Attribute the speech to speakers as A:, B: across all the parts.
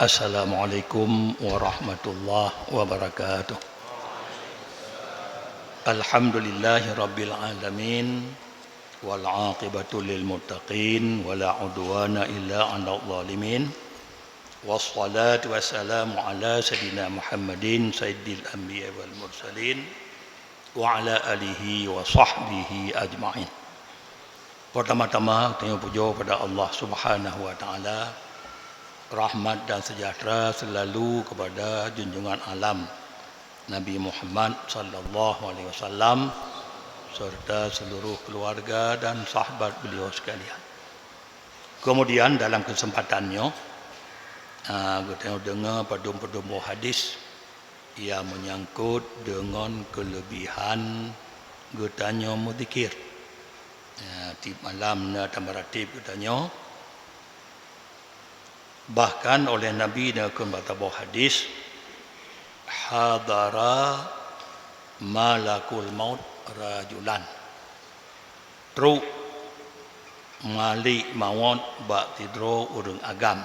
A: Assalamualaikum warahmatullahi wabarakatuh. Alhamdulillahi rabbil alamin wal aqibatu lil muttaqin wala udwana illa 'alal zalimin. Wassalatu wassalamu ala sayyidina Muhammadin sayyidil anbiya wal mursalin wa ala alihi wa sahbihi ajma'in. Pertama-tama tanya puja pada Allah Subhanahu wa taala. Rahmat dan sejahtera selalu kepada junjungan alam Nabi Muhammad sallallahu alaihi wasallam serta seluruh keluarga dan sahabat beliau sekalian. Kemudian dalam kesempatannya kita dengar pedum-pedum hadis yang menyangkut dengan kelebihan getanya mudzikir. Tip malam na tamaratib getanya. Bahkan oleh Nabi dalam batabah hadis, hadara malakul maut rajulan. Truk malik maut bak tidro urang agam.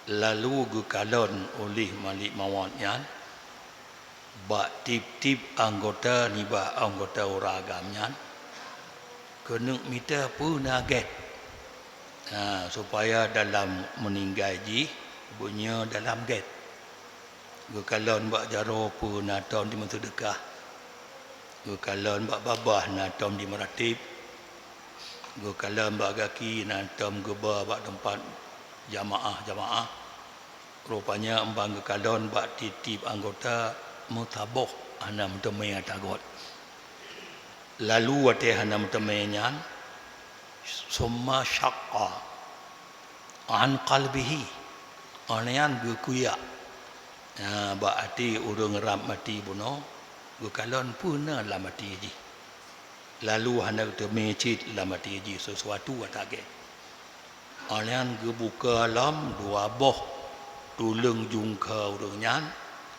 A: Lalu gukalon oleh malik mautnya bak tip-tip anggota nibah anggota urang agamnya kena minta pun naget. Supaya dalam meninggal ji punya dalam gate. Gukalon bak jaro pun natom di mentudekah. Gukalon bak babah natom di meratib. Gukalon bak gaki natom geba bak tempat jamaah. Rupanya embang gukalon bak titip anggota mutaboh anam temai atagot. Lalu wate hanam temainya summa syaqqa an qalbihi anayan gukuya berarti urang ram mati buno gukalon puna la mati ji lalu hendak temecit la mati ji sesuatu atage anayan gubuka alam dua boh tulung jungka urangnya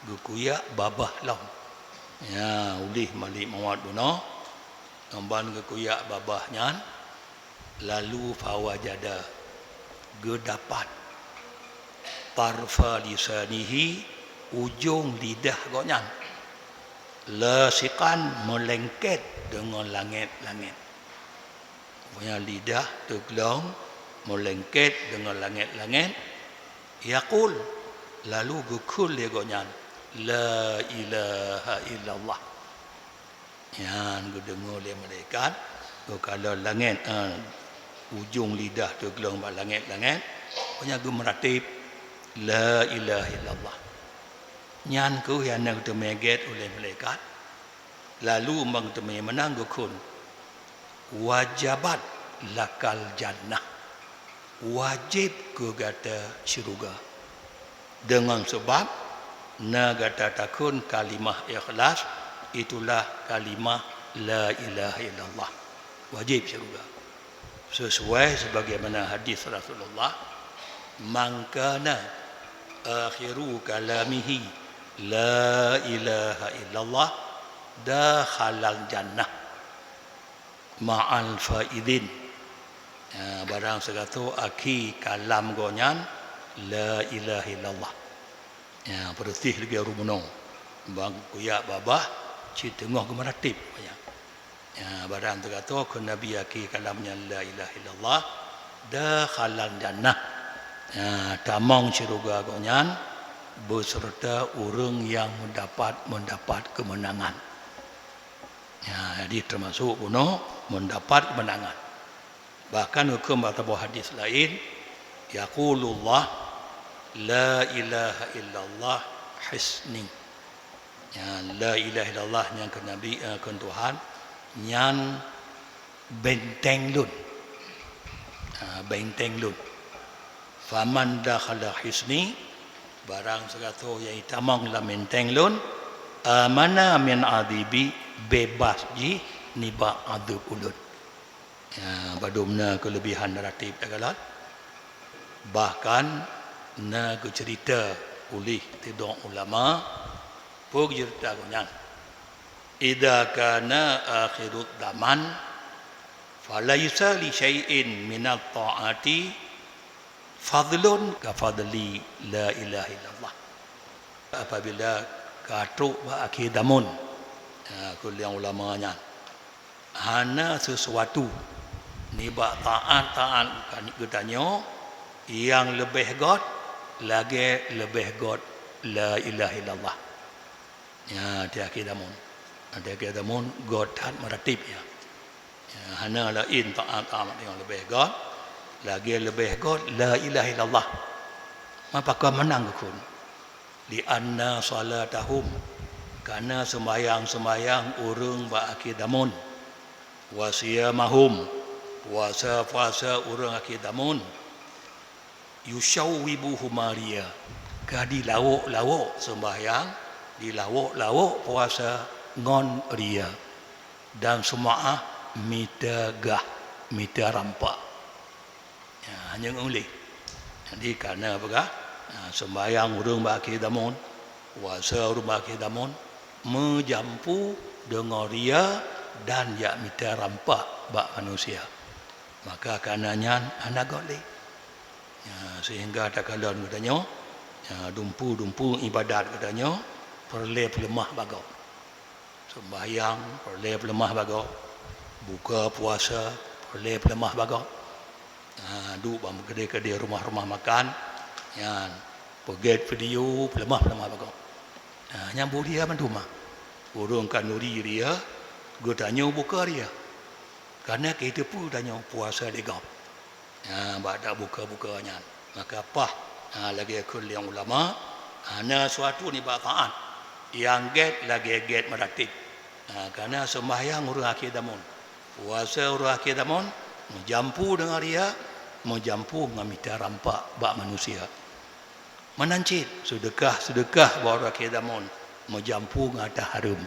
A: gukuya babah lam ulih malik mawat buno amban gukuya babahnya. Lalu fawajada gedapat tarfa lisanihi ujung lidah gonya lasikan melengket dengan langit-langit. Punya lidah teglong melengket dengan langit-langit. Yaqul lalu gukul dia gonya la ilaha illallah. Yang gedengar dia malaikat kalau langit ujung lidah tergelong bak langit-langit punya gemeratib la ilaha illallah nyan ku yang nak temeget oleh malaikat lalu mang teme menang gukun wajabat lakal jannah wajib ke gata syurga dengan sebab na gata takun kalimah ikhlas itulah kalimah la ilaha illallah wajib syurga sesuai sebagaimana hadis Rasulullah mangkana akhiru kalamihi la ilaha illallah dakhalal jannah ma'al faidin barang segatu aki kalam gonyan la ilaha illallah pertih lagi rumunong bang kuyak babah citengah gemeratib barang tu kata kun nabi aki kalamnya la ilaha illallah dakhalal jannah tamang syurga gonyan beserta orang yang mendapat kemenangan jadi termasuk kuno mendapat kemenangan bahkan hukum atau hadis lain yaqulullah la ilaha illallah hisni la ilaha illallah yang ke nabi ke Tuhan nyan benteng lun faman dakhala hisni barang segatu yang tamang la benteng lun amana min adibi bebas ji niba adub ulun badumna kelebihan naratif agalat bahkan na cerita oleh tidong ulama pug cerita gonyan idza kana akhirud zaman falaisa li syai'in minat ta'ati fadlun ka fadli la ilaha illallah. Apabila katruk ba akidamun kuliah ulamanya hana sesuatu ni ba taat kan katanya yang lebih god lagi lebih god la ilaha illallah. Ya dia akidamun. Dia akidamun god tan maratib ya. Hana lain taat yang lebih god lagi lebih god la ilaha illallah. Maka menang kun li anna salatahum karena sembayang urang ba akidamun wa siyamahum puasa urang akidamun yushawwibuhu maria ka dilawak sembayang dilawak puasa ngon ria dan semua mita rampak ya, hanya oleh jadi karena apa sembayang urang ba akidamun puasa urang ba akidamun menjampu dengan ria dan ya mita rampak bak manusia maka karenanya anak golek ya, sehingga tak kalon katanya ya, dumpu ibadat katanya perle lemah bagau sembahyang perle lemah bagau buka puasa perle lemah bagau duk bang kedai-kedai rumah-rumah makan ya peget video lemah bagau nyambut dia man rumah urung kanuri dia gue tanya buka dia karena kita pun tanya puasa legap badak buka-bukanya maka apa lagi akul yang ulama hanya suatu ni taat yang get lagi get meratib karena sembahyang urang akidamun puasa urang akidamun menjampu dengan dia menjampu dengan mita rampak bak manusia menancit sedekah bawa akidamun menjampu ngata harum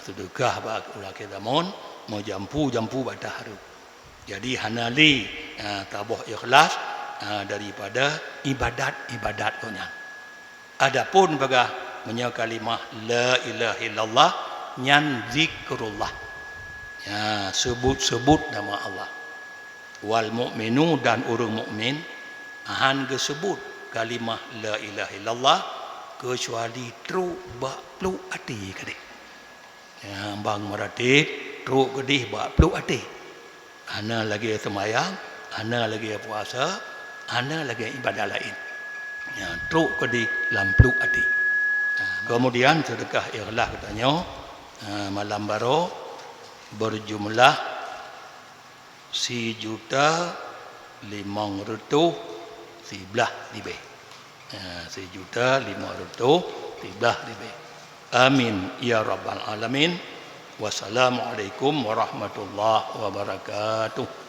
A: sedekah bak akidamun menjampu bak harum jadi hanali tabuh ikhlas daripada ibadat punya adapun bagah punya kalimah la ilaha illallah nyan zikrullah ya sebut nama Allah wal mukminu dan urang mukmin han gesebut kalimah la ilaha illallah kecuali truk bak pluk hati kadek ya bang meratib truk gedih bak pluk hati ana lagi sembahyang ana lagi puasa ana lagi ibadah lain ya truk gedih lam pluk hati kemudian sedekah ikhlas katanya malam baru berjumlah 1,511,000 lebih 1,511,000 lebih amin ya rabbal alamin wassalamualaikum warahmatullahi wabarakatuh.